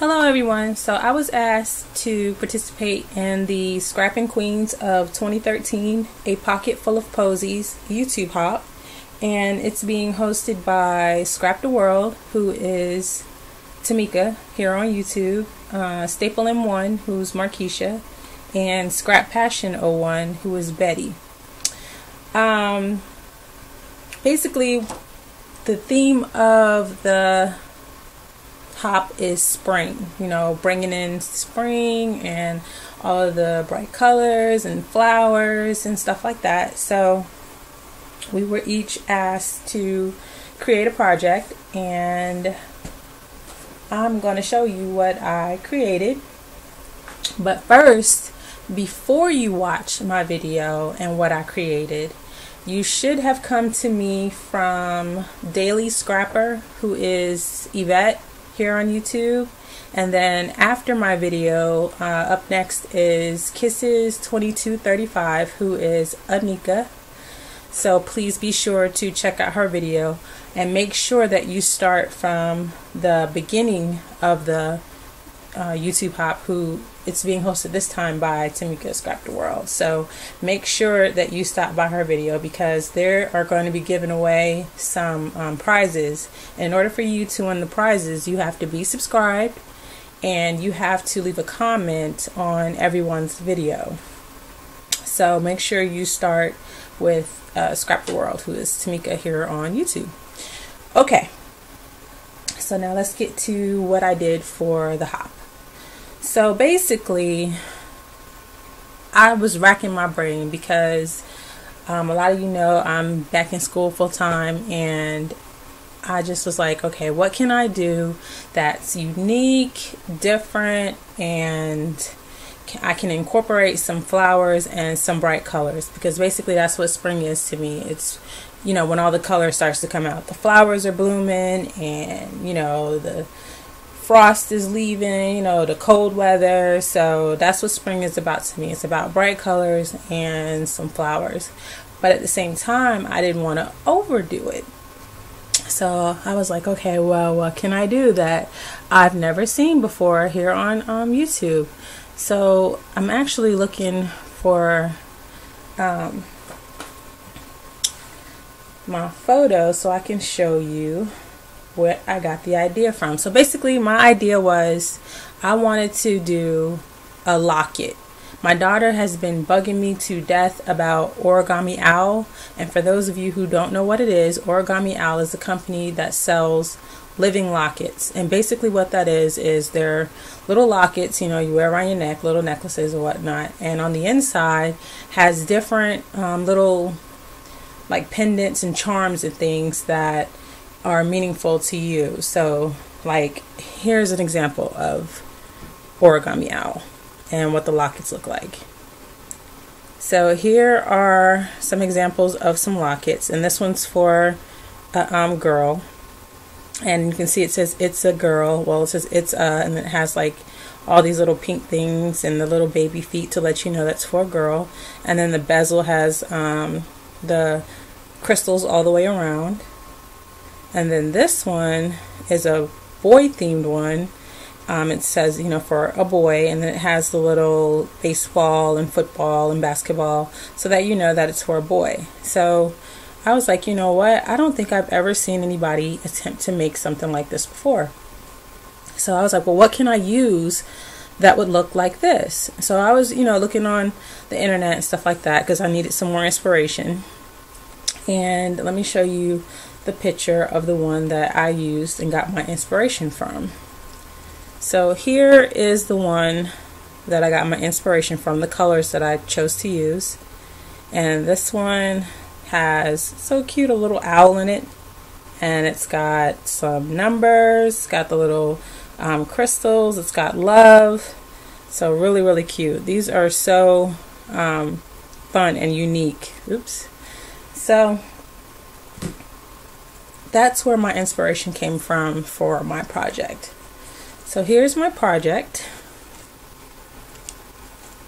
Hello everyone. So I was asked to participate in the Scrapping Queens of 2013, A Pocket Full of Posies YouTube Hop, and it's being hosted by Scrap the World, who is Tamika here on YouTube, Staple M1, who's Markeisha, and Scrap Passion 01, who is Betty. Basically, the theme of the hop is spring, bringing in spring and all of the bright colors and flowers and stuff like that. So we were each asked to create a project, and I'm going to show you what I created. But first, before you watch my video and what I created, you should have come to me from Daily Scrapper, who is Yvette here on YouTube, and then after my video, up next is Kisses 2235, who is Anika. So please be sure to check out her video and make sure that you start from the beginning of the YouTube hop, who it's being hosted this time by Tamika Scrap the World. So make sure that you stop by her video, because there are going to be giving away some prizes. In order for you to win the prizes, you have to be subscribed and you have to leave a comment on everyone's video. So make sure you start with Scrap the World, who is Tamika here on YouTube. Okay, so now let's get to what I did for the hop. So basically, I was racking my brain because a lot of you know I'm back in school full time, and I just was like, okay, what can I do that's unique, different, and I can incorporate some flowers and some bright colors, because basically that's what spring is to me. It's, when all the color starts to come out. The flowers are blooming, and the frost is leaving, the cold weather. So that's what spring is about to me. It's about bright colors and some flowers. But at the same time, I didn't want to overdo it. So I was like, okay, well, what can I do that I've never seen before here on YouTube? So I'm actually looking for my photo so I can show you what I got the idea from. So basically, my idea was I wanted to do a locket. My daughter has been bugging me to death about Origami Owl, and for those of you who don't know what it is, Origami Owl is a company that sells living lockets. And basically what that is they're little lockets, you wear around your neck, little necklaces or whatnot, and on the inside has different little like pendants and charms and things that are meaningful to you. So like, here's an example of Origami Owl and what the lockets look like. So here are some examples of some lockets, and this one's for a girl, and you can see it says it's a girl. Well, it says it's and it has like all these little pink things and the little baby feet to let you know that's for a girl. And then the bezel has the crystals all the way around. And then this one is a boy themed one. It says, for a boy, and then it has the little baseball and football and basketball, so that you know that it's for a boy. So I was like, you know what? I don't think I've ever seen anybody attempt to make something like this before. So I was like, well, what can I use that would look like this? So I was, looking on the internet and stuff like that, because I needed some more inspiration. And let me show you the picture of the one that I used and got my inspiration from. So here is the one that I got my inspiration from, the colors that I chose to use. And this one has so cute a little owl in it, and it's got some numbers, it's got the little crystals, it's got love. So really, really cute. These are so fun and unique. Oops. So that's where my inspiration came from for my project. So here's my project,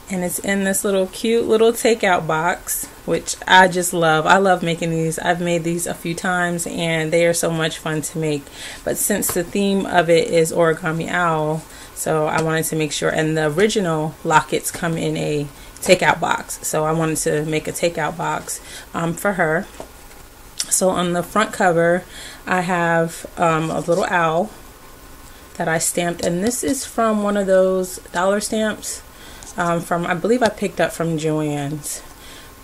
and it's in this little cute little takeout box, which I just love. I love making these. I've made these a few times and they are so much fun to make. But since the theme of it is Origami Owl, So I wanted to make sure, and the original lockets come in a takeout box, so I wanted to make a takeout box for her. So on the front cover I have a little owl that I stamped, and this is from one of those dollar stamps from, I believe I picked up from Joann's.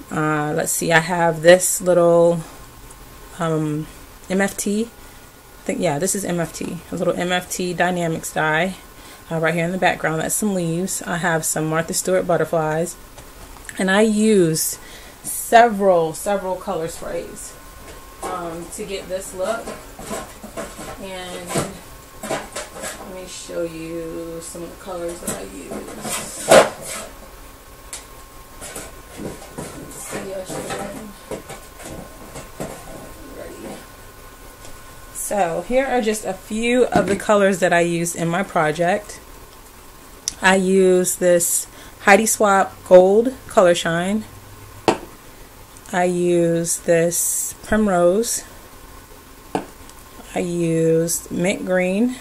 Let's see, I have this little MFT, I think, yeah, this is MFT, a little MFT Dynamics die. Right here in the background, that's some leaves. I have some Martha Stewart butterflies, and I used several color sprays to get this look. And let me show you some of the colors that I use. Let's see, I should ready. So here are just a few of the colors that I used in my project. I used this Heidi Swap Gold Color Shine. I used this Primrose. I used Mint Green.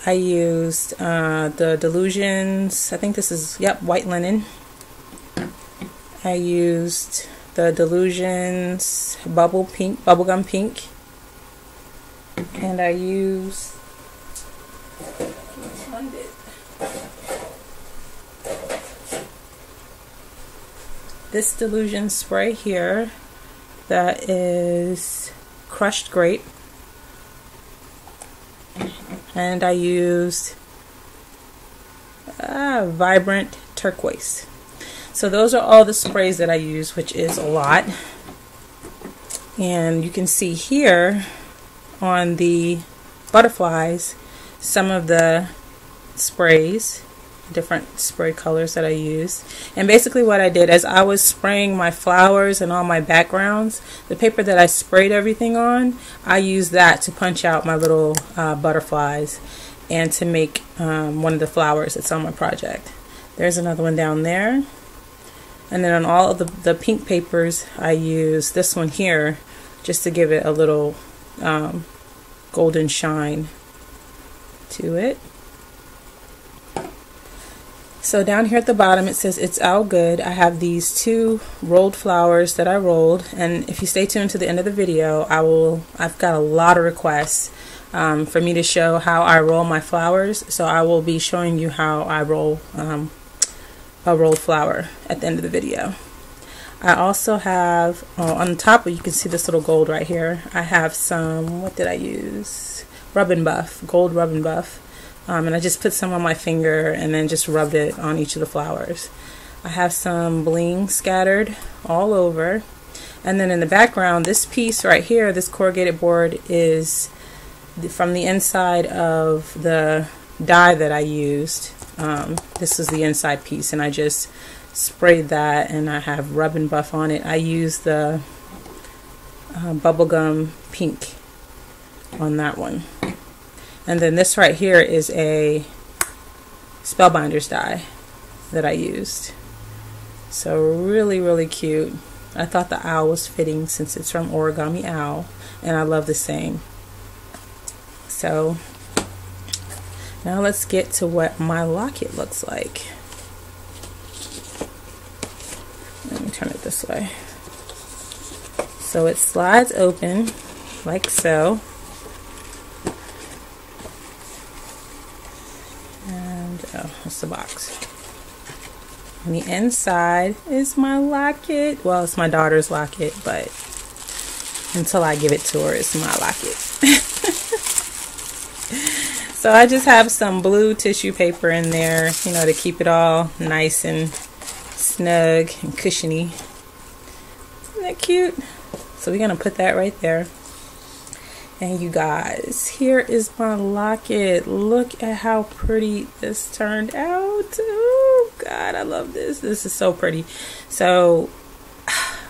I used the Delusions, I think this is, yep, White Linen. I used the Delusions Bubblegum Pink. And I used this Delusion spray here that is crushed grape, and I used vibrant turquoise. So those are all the sprays that I use, which is a lot. And you can see here on the butterflies some of the sprays, different spray colors that I used. And basically what I did as I was spraying my flowers and all my backgrounds, the paper that I sprayed everything on, I used that to punch out my little butterflies and to make one of the flowers that's on my project. There's another one down there. And then on all of the pink papers, I used this one here just to give it a little golden shine to it. So down here at the bottom it says it's all good. I have these two rolled flowers that I rolled, and if you stay tuned to the end of the video, I've got a lot of requests for me to show how I roll my flowers, so I will be showing you how I roll a rolled flower at the end of the video. I also have on the top, you can see this little gold right here. I have some, what did I use? Rub and Buff, gold Rub and Buff. And I just put some on my finger and then just rubbed it on each of the flowers. I have some bling scattered all over. And then in the background, this piece right here, this corrugated board, is from the inside of the die that I used. This is the inside piece, and I just sprayed that, and I have Rub and Buff on it. I used the bubblegum pink on that one. And then this right here is a Spellbinders die that I used. So really cute. I thought the owl was fitting since it's from Origami Owl, and I love the saying. So now let's get to what my locket looks like. Let me turn it this way. So it slides open like so. Oh, that's the box. On the inside is my locket. Well, it's my daughter's locket, but until I give it to her, it's my locket. So I just have some blue tissue paper in there, you know, to keep it all nice and snug and cushiony. Isn't that cute? So we're going to put that right there. And you guys, here is my locket. Look at how pretty this turned out. Oh God, I love this. This is so pretty. So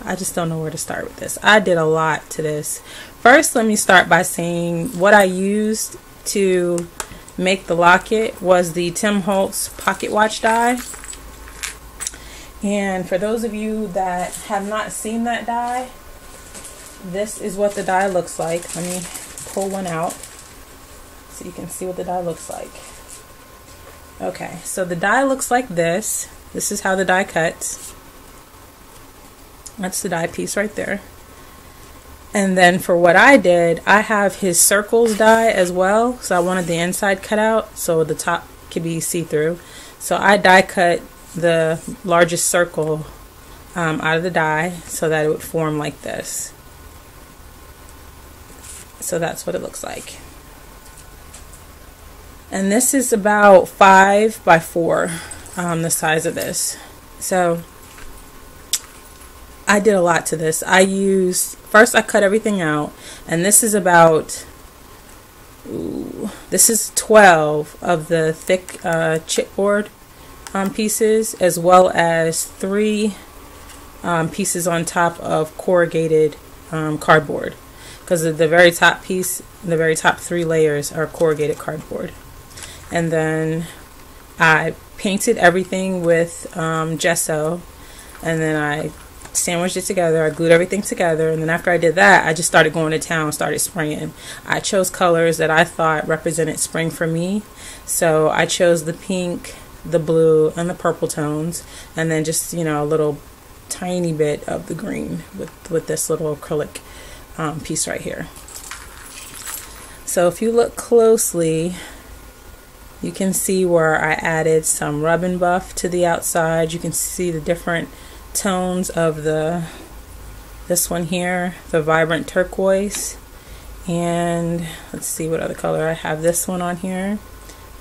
I just don't know where to start with this. I did a lot to this. First, let me start by saying what I used to make the locket was the Tim Holtz pocket watch die. And for those of you that have not seen that die, this is what the die looks like. Let me pull one out. so you can see what the die looks like. Okay, so the die looks like this. This is how the die cuts. That's the die piece right there. And then for what I did, I have his circles die as well. So I wanted the inside cut out so the top could be see-through. So I die cut the largest circle out of the die so that it would form like this. So that's what it looks like. And this is about 5 by 4, the size of this. So I did a lot to this. First I cut everything out, and this is about, this is 12 of the thick chipboard pieces, as well as 3 pieces on top of corrugated cardboard, because the very top piece, the very top 3 layers are corrugated cardboard. And then I painted everything with gesso, and then I sandwiched it together. I glued everything together, and then after I did that, I just started going to town, started spraying. I chose colors that I thought represented spring for me, so I chose the pink, the blue, and the purple tones, and then just, you know, a little tiny bit of the green with this little acrylic piece right here. So if you look closely, you can see where I added some rub and buff to the outside. You can see the different tones of this one here, the vibrant turquoise, and let's see what other color I have. This one on here,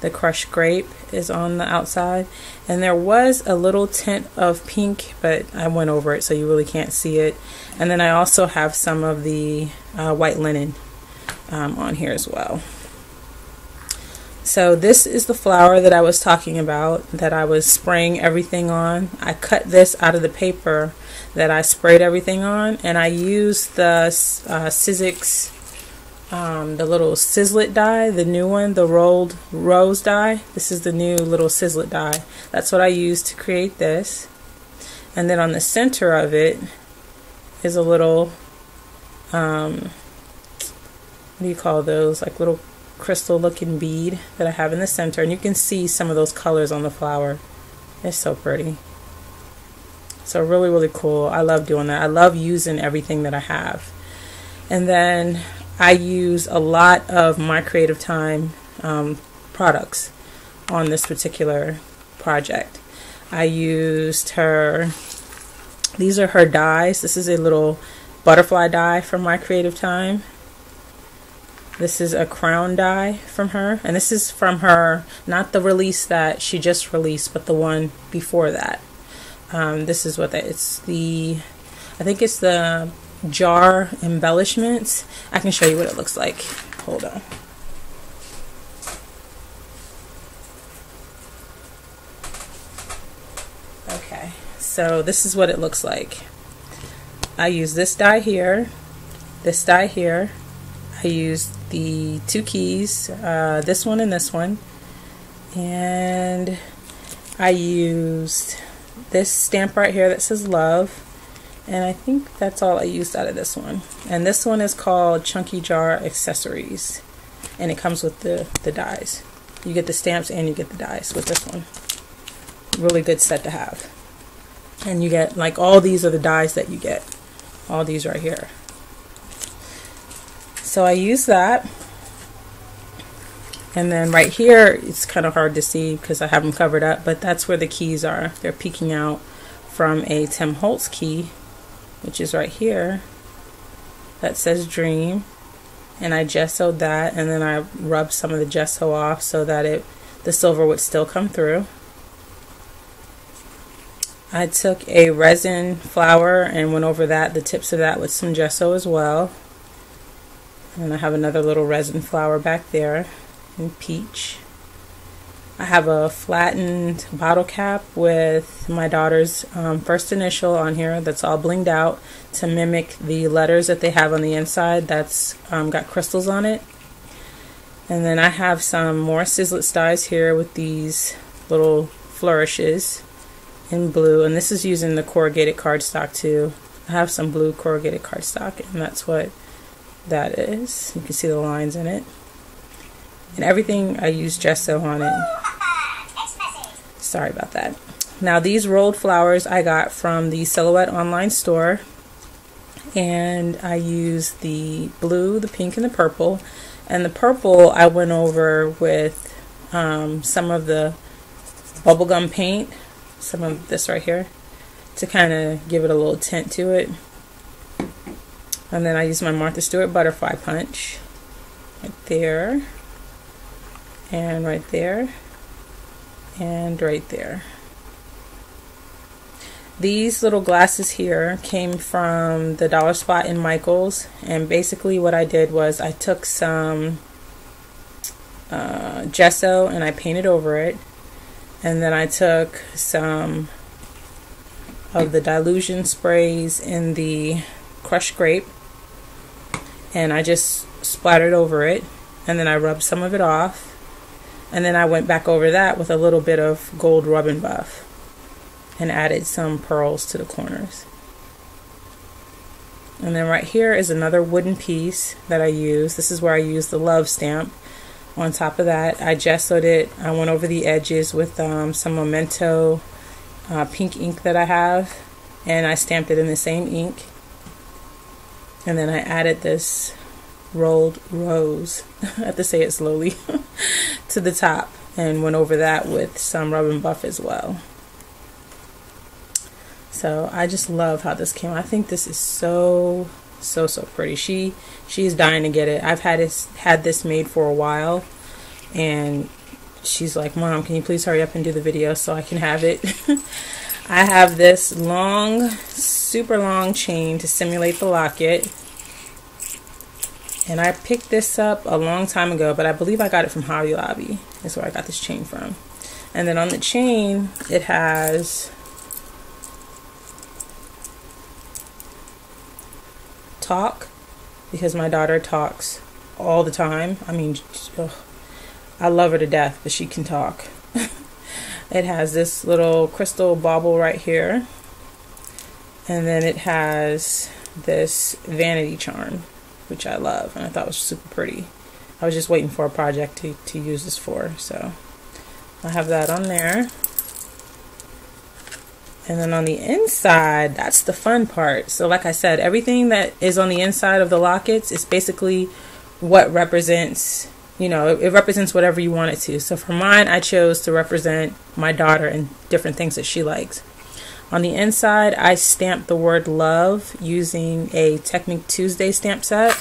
the crushed grape, is on the outside, and there was a little tint of pink, but I went over it so you really can't see it. And then I also have some of the white linen on here as well. So this is the flower that I was talking about, that I was spraying everything on. I cut this out of the paper that I sprayed everything on, and I used the Sizzix, the little Sizzlet die, the new one, the rolled rose die. This is the new little Sizzlet die. That's what I used to create this. And then on the center of it is a little, what do you call those, like little crystal looking bead that I have in the center, and you can see some of those colors on the flower. It's so pretty. So really cool. I love doing that. I love using everything that I have. And then I use a lot of my Creative Time products on this particular project. I used these are her dies. This is a little butterfly die from my Creative Time. This is a crown die from her, and this is from her, not the release that she just released, but the one before that. This is what it's the, I think it's the jar embellishments. I can show you what it looks like. Hold on. Okay, so this is what it looks like. I use this die here, this die here. I used the 2 keys, this one and this one, and I used this stamp right here that says love, and I think that's all I used out of this one. And this one is called Chunky Jar Accessories, and it comes with the dies. You get the stamps and you get the dies with this one. Really good set to have. And you get, like, all these are the dies that you get, all these right here. So I use that, and then right here it's kind of hard to see because I have them covered up, but that's where the keys are. They're peeking out from a Tim Holtz key, which is right here, that says Dream, and I gessoed that, and then I rubbed some of the gesso off so that the silver would still come through. I took a resin flower and went over the tips of that with some gesso as well. And I have another little resin flower back there in peach. I have a flattened bottle cap with my daughter's first initial on here that's all blinged out to mimic the letters that they have on the inside that's got crystals on it. And then I have some more Sizzlet dies here with these little flourishes in blue, and this is using the corrugated cardstock too. I have some blue corrugated cardstock, and that's what that is. You can see the lines in it. And everything I use gesso on it. Sorry about that. Now these rolled flowers I got from the Silhouette online store, and I used the blue, the pink, and the purple. And the purple I went over with some of the bubblegum paint, some of this right here, to kind of give it a little tint to it. And then I used my Martha Stewart butterfly punch right there, and right there, and right there. These little glasses here came from the dollar spot in Michael's, and basically what I did was I took some gesso and I painted over it, and then I took some of the dilution sprays in the crushed grape and I just splattered over it, and then I rubbed some of it off, and then I went back over that with a little bit of gold rub and buff and added some pearls to the corners. And then right here is another wooden piece that I use. This is where I use the love stamp. On top of that, I gessoed it. I went over the edges with some Memento pink ink that I have, and I stamped it in the same ink. And then I added this rolled rose, I have to say it slowly, to the top, and went over that with some rub and buff as well. So I just love how this came out. I think this is so pretty. She is dying to get it. I've had this made for a while, and she's like, Mom, can you please hurry up and do the video so I can have it? I have this long, super long chain to simulate the locket, and I picked this up a long time ago, but I believe I got it from Hobby Lobby. That's where I got this chain from. And then on the chain it has talk, because my daughter talks all the time. I mean, ugh, I love her to death, but she can talk. It has this little crystal bauble right here, and then it has this vanity charm, which I love, and I thought was super pretty. I was just waiting for a project to use this for, so I have that on there. And then on the inside, that's the fun part. So like I said, everything that is on the inside of the lockets is basically what represents, you know, it represents whatever you want it to. So for mine, I chose to represent my daughter and different things that she likes. On the inside, I stamped the word love using a Technique Tuesday stamp set,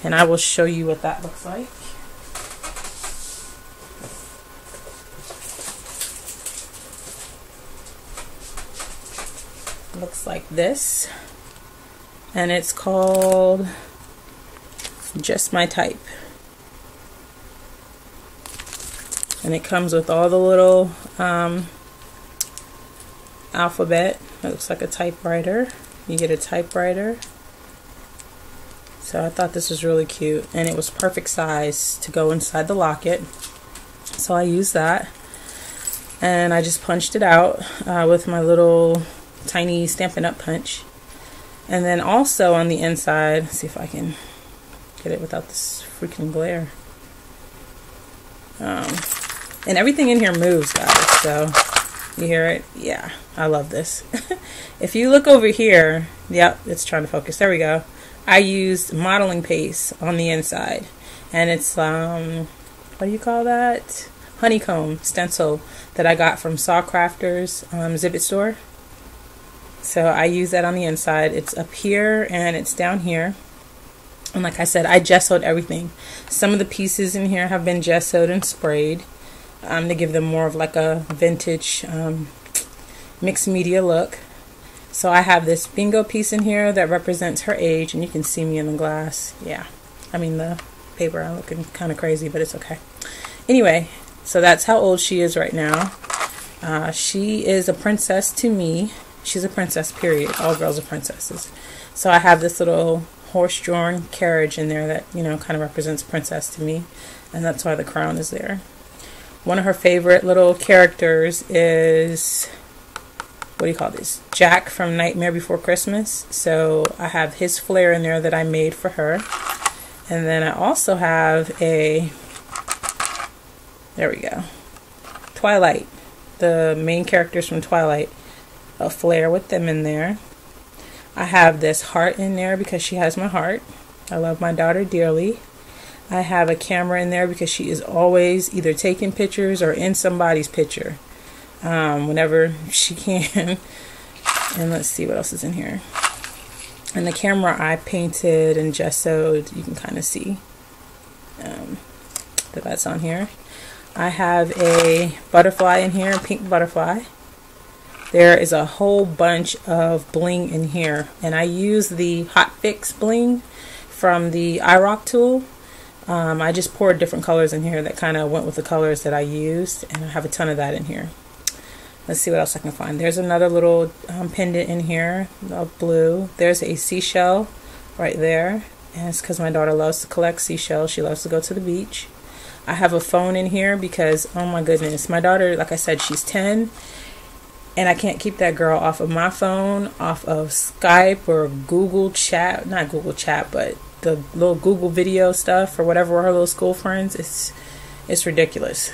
and I will show you what that looks like. Looks like this, and it's called Just My Type, and it comes with all the little alphabet. It looks like a typewriter. You get a typewriter. So I thought this was really cute, and it was perfect size to go inside the locket, so I used that, and I just punched it out with my little tiny Stampin' Up punch. And then also on the inside, let's see if I can get it without this freaking glare, and everything in here moves, guys, so you hear it? Yeah, I love this. If you look over here, yep, it's trying to focus, there we go. I used modeling paste on the inside, and it's what do you call that, honeycomb stencil that I got from Saw Crafters Zippet store. So I use that on the inside. It's up here and it's down here. And like I said, I gessoed everything. Some of the pieces in here have been gessoed and sprayed to give them more of like a vintage mixed media look. So I have this bingo piece in here that represents her age, and you can see me in the glass. Yeah, I mean the paper, I'm looking kind of crazy, but it's okay. Anyway, so that's how old she is right now. She is a princess to me. She's a princess, period. All girls are princesses. So I have this little horse-drawn carriage in there that, you know, kind of represents princess to me, and that's why the crown is there. One of her favorite little characters is, what do you call this? Jack from Nightmare Before Christmas. So I have his flare in there that I made for her. And then I also have a There we go. Twilight, the main characters from Twilight, a flare with them in there. I have this heart in there because she has my heart. I love my daughter dearly. I have a camera in there because she is always either taking pictures or in somebody's picture whenever she can. And let's see what else is in here. And the camera I painted and gessoed. You can kind of see that that's on here. I have a butterfly in here, a pink butterfly. There is a whole bunch of bling in here, and I use the Hot Fix bling from the iRock tool. I just poured different colors in here that kind of went with the colors that I used, and I have a ton of that in here. Let's see what else I can find. There's another little pendant in here of blue. There's a seashell right there, and it's because my daughter loves to collect seashells. She loves to go to the beach. I have a phone in here because, oh my goodness, my daughter, like I said, she's 10, and I can't keep that girl off of my phone, off of Skype or Google Chat, not Google Chat, but the little Google video stuff or whatever, her little school friends. It's ridiculous.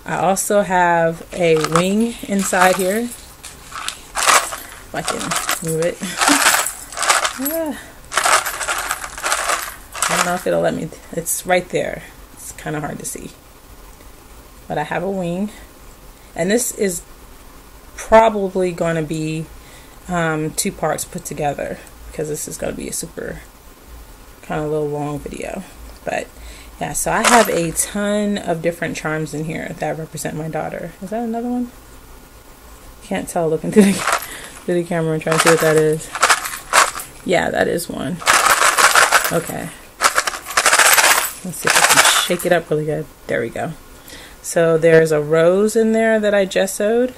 I also have a wing inside here. If I can move it. I don't know if it'll let me. It's right there. It's kind of hard to see. But I have a wing. And this is probably going to be 2 parts put together, because this is going to be a super kind of little long video. But yeah, so I have a ton of different charms in here that represent my daughter. Is that another one? Can't tell looking through the camera and trying to see what that is. Yeah, that is one. Okay. Let's see if I can shake it up really good. There we go. So there's a rose in there that I gessoed.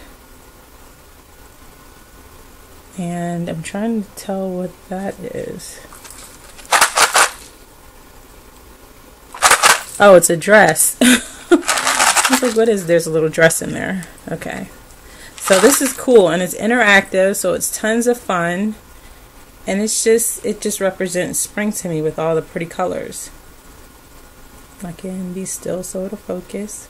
And I'm trying to tell what that is. Oh, it's a dress. I was like, what is, there's a little dress in there. Okay. So this is cool, and it's interactive, so it's tons of fun. And it just represents spring to me with all the pretty colors. I can be still so it'll focus.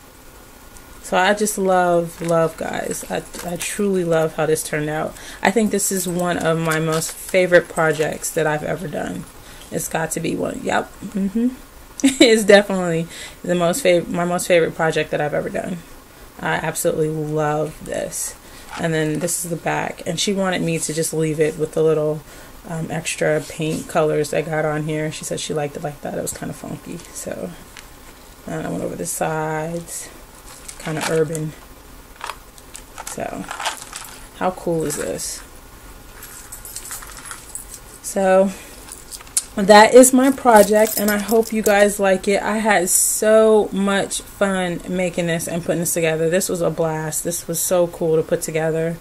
So I just love guys. I truly love how this turned out. I think this is one of my most favorite projects that I've ever done. It's got to be one. Yep. It's definitely my most favorite project that I've ever done. I absolutely love this. And then this is the back, and she wanted me to just leave it with the little extra paint colors I got on here. She said she liked it like that. It was kind of funky. So and I went over the sides, kind of urban. So how cool is this? So that is my project, and I hope you guys like it. I had so much fun making this and putting this together. This was a blast. This was so cool to put together.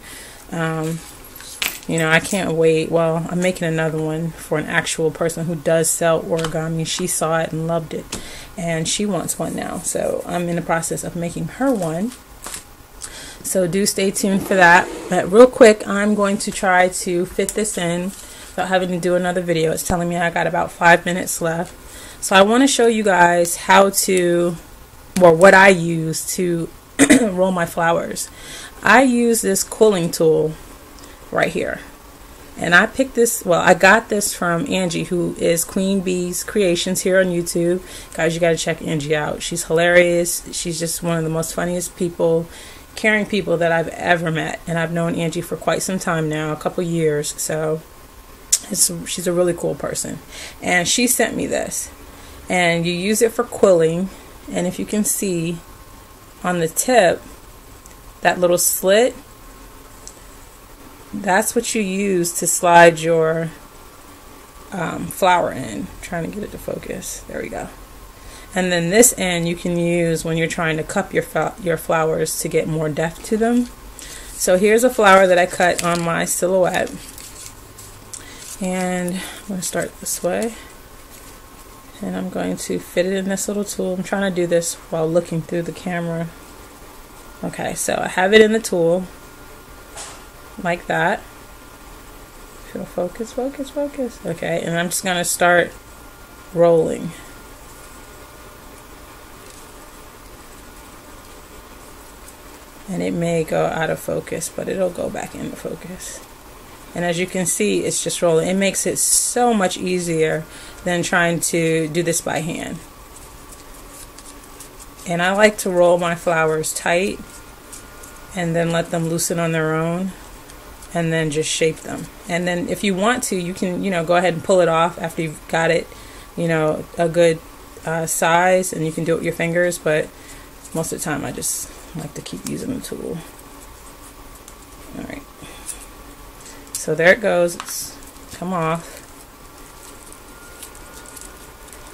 You know, I can't wait. Well, I'm making another one for an actual person who does sell origami. She saw it and loved it, and she wants one now. So I'm in the process of making her one. So do stay tuned for that. But real quick, I'm going to try to fit this in without having to do another video. It's telling me I got about 5 minutes left. So I want to show you guys how to, or what I use to roll my flowers. I use this quilling tool right here. And I picked this, well, I got this from Angie, who is Queen Bee's Creations here on YouTube. Guys, you got to check Angie out. She's hilarious. She's just one of the most funniest people, caring people that I've ever met. And I've known Angie for quite some time now, a couple years. So she's a really cool person. And she sent me this. And you use it for quilling. And if you can see on the tip, that little slit, that's what you use to slide your flower in. I'm trying to get it to focus. There we go. And then this end you can use when you're trying to cup your flowers to get more depth to them. So here's a flower that I cut on my silhouette. And I'm going to start this way. And I'm going to fit it in this little tool. I'm trying to do this while looking through the camera. Okay, so I have it in the tool. Like that. It'll focus, focus, focus. Okay, and I'm just going to start rolling. and it may go out of focus, but it'll go back into focus. And as you can see, it's just rolling. It makes it so much easier than trying to do this by hand. And I like to roll my flowers tight and then let them loosen on their own, and then just shape them. And then if you want to, you can, go ahead and pull it off after you've got it, a good size, and you can do it with your fingers, but most of the time I just like to keep using the tool. All right. So there it goes. It's come off.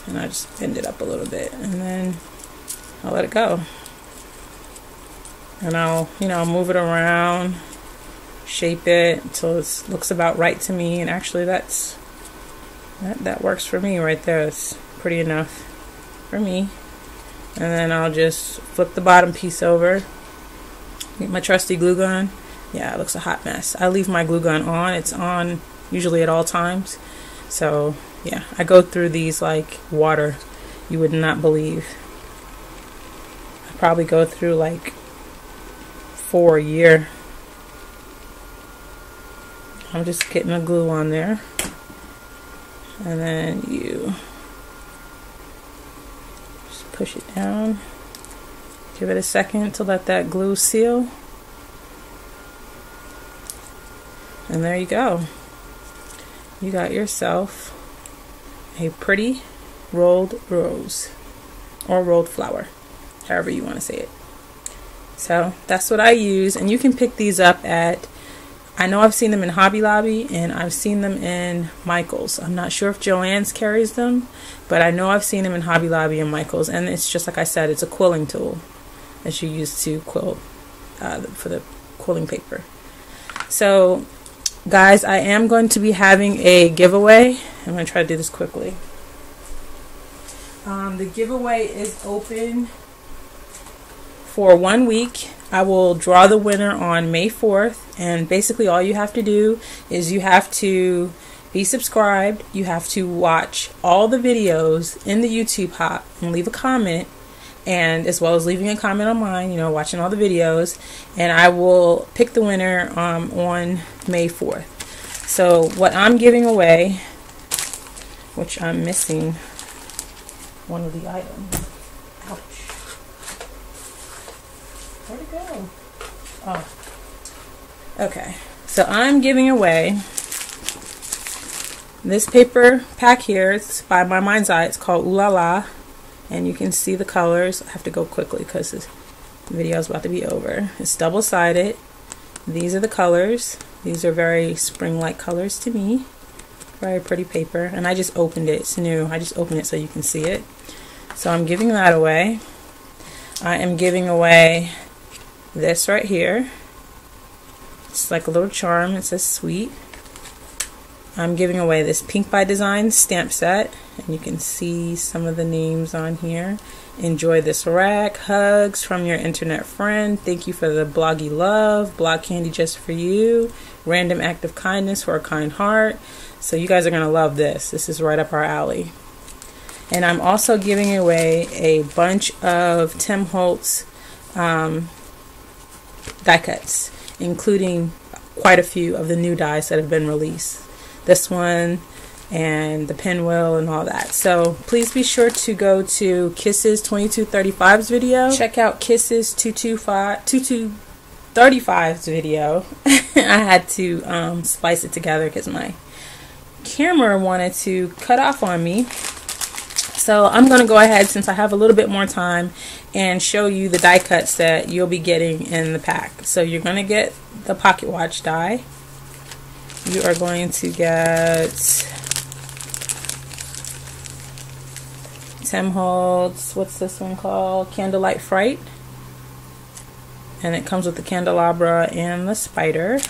And I just bend it up a little bit, and then I'll let it go. And I'll, move it around, shape it until it looks about right to me. And actually that works for me right there. It's pretty enough for me. And then I'll just flip the bottom piece over, get my trusty glue gun. Yeah, it looks a hot mess. I leave my glue gun on. It's on usually at all times. So yeah, I go through these like water. You would not believe. I probably go through like 4 a year. I'm just getting the glue on there. And then you just push it down. Give it a second to let that glue seal. And there you go. You got yourself a pretty rolled rose, or rolled flower, however you want to say it. So that's what I use, and you can pick these up at, I know I've seen them in Hobby Lobby, and I've seen them in Michael's. I'm not sure if Joann's carries them, but I know I've seen them in Hobby Lobby and Michael's. And it's just like I said, it's a quilling tool that you use to quilt for the quilling paper. So guys, I am going to be having a giveaway. I'm going to try to do this quickly. The giveaway is open for 1 week. I will draw the winner on May 4th, and basically all you have to do is you have to be subscribed, you have to watch all the videos in the YouTube hop and leave a comment, and as well as leaving a comment on mine, watching all the videos, and I will pick the winner on May 4th. So what I'm giving away, which I'm missing one of the items. Ouch. Where'd it go? Oh. Okay. So I'm giving away this paper pack here. It's by My Mind's Eye. It's called Ooh La La. And you can see the colors. I have to go quickly because this video is about to be over. It's double-sided. These are the colors. These are very spring-like colors to me. Very pretty paper. And I just opened it. It's new. I just opened it so you can see it. So I'm giving that away. I am giving away this right here. It's like a little charm. It says sweet. I'm giving away this Pink by Design stamp set. And you can see some of the names on here. Enjoy this rack. Hugs from your internet friend. Thank you for the bloggy love. Blog candy just for you. Random act of kindness for a kind heart. So you guys are going to love this. This is right up our alley. And I'm also giving away a bunch of Tim Holtz die cuts, including quite a few of the new dies that have been released. This one and the pinwheel and all that. So please be sure to go to Kisses 2235's video. Check out Kisses 2235's video. I had to splice it together because my camera wanted to cut off on me. So I'm going to go ahead, since I have a little bit more time, and show you the die cuts that you'll be getting in the pack. So you're going to get the pocket watch die. You are going to get Tim Holtz, what's this one called? Candlelight Fright. And it comes with the candelabra and the spider.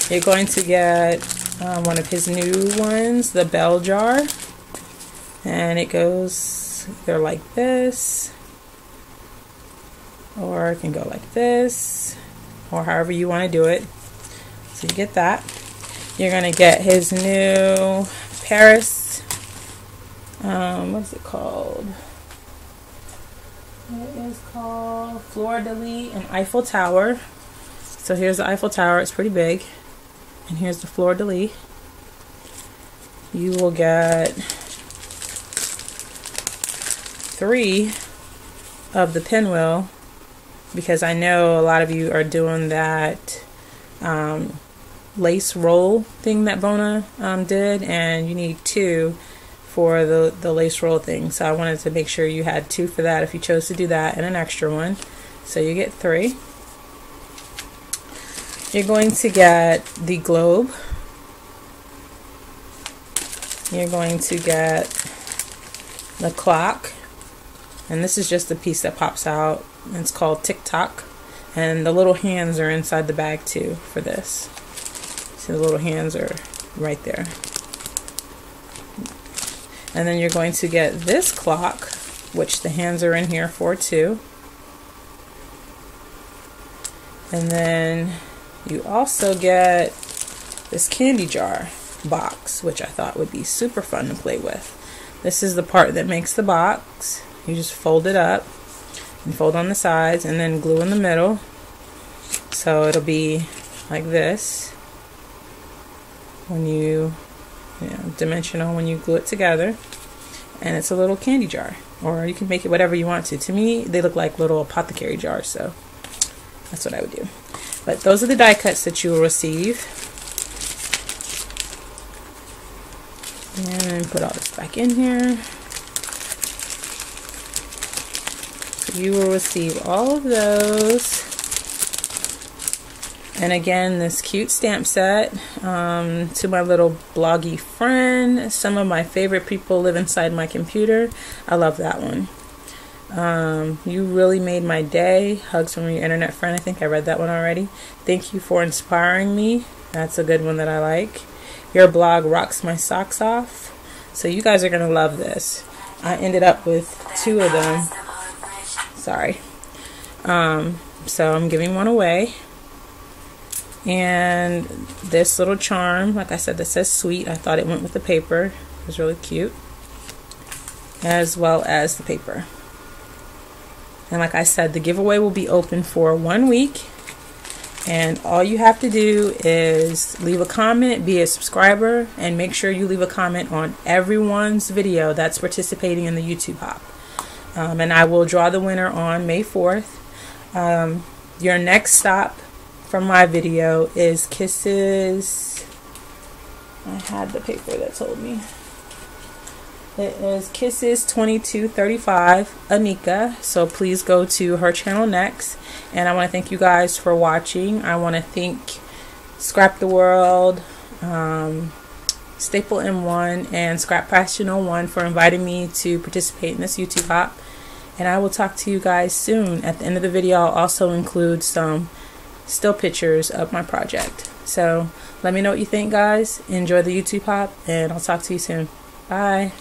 You're going to get one of his new ones, the bell jar. And it goes either like this, or it can go like this, or however you want to do it. So you get that. You're going to get his new Paris, what's it called? It is called Fleur de Lis and Eiffel Tower. So here's the Eiffel Tower. It's pretty big. And here's the Fleur de Lis. You will get 3 of the pinwheel, because I know a lot of you are doing that lace roll thing that Bona did, and you need 2 for the lace roll thing. So I wanted to make sure you had 2 for that if you chose to do that, and an extra one. So you get 3. You're going to get the globe. You're going to get the clock, and this is just the piece that pops out. It's called Tick Tock, and the little hands are inside the bag too for this. So the little hands are right there. And then you're going to get this clock, which the hands are in here for too. And then you also get this candy jar box, which I thought would be super fun to play with. This is the part that makes the box. You just fold it up and fold on the sides and then glue in the middle. So it'll be like this when you know, dimensional when you glue it together. And it's a little candy jar, or you can make it whatever you want to. To me, they look like little apothecary jars, so that's what I would do. But those are the die cuts that you will receive. And put all this back in here. So you will receive all of those. And again, this cute stamp set to my little bloggy friend. Some of my favorite people live inside my computer. I love that one. You really made my day. Hugs from your internet friend. I think I read that one already. Thank you for inspiring me. That's a good one that I like. Your blog rocks my socks off. So you guys are going to love this. I ended up with 2 of them. Sorry. So I'm giving one away. And this little charm, like I said, that says sweet. I thought it went with the paper. It was really cute. As well as the paper. And like I said, the giveaway will be open for 1 week. And all you have to do is leave a comment, be a subscriber, and make sure you leave a comment on everyone's video that's participating in the YouTube Hop. And I will draw the winner on May 4th. Your next stop from my video is Kisses. I had the paper that told me. It is Kisses 2235 Anika. So please go to her channel next. And I want to thank you guys for watching. I want to thank Scrap the World, Staple M1, and Scrap Passion 01 for inviting me to participate in this YouTube Hop. And I will talk to you guys soon. At the end of the video, I'll also include some still pictures of my project. So let me know what you think, guys. Enjoy the YouTube Hop, and I'll talk to you soon. Bye.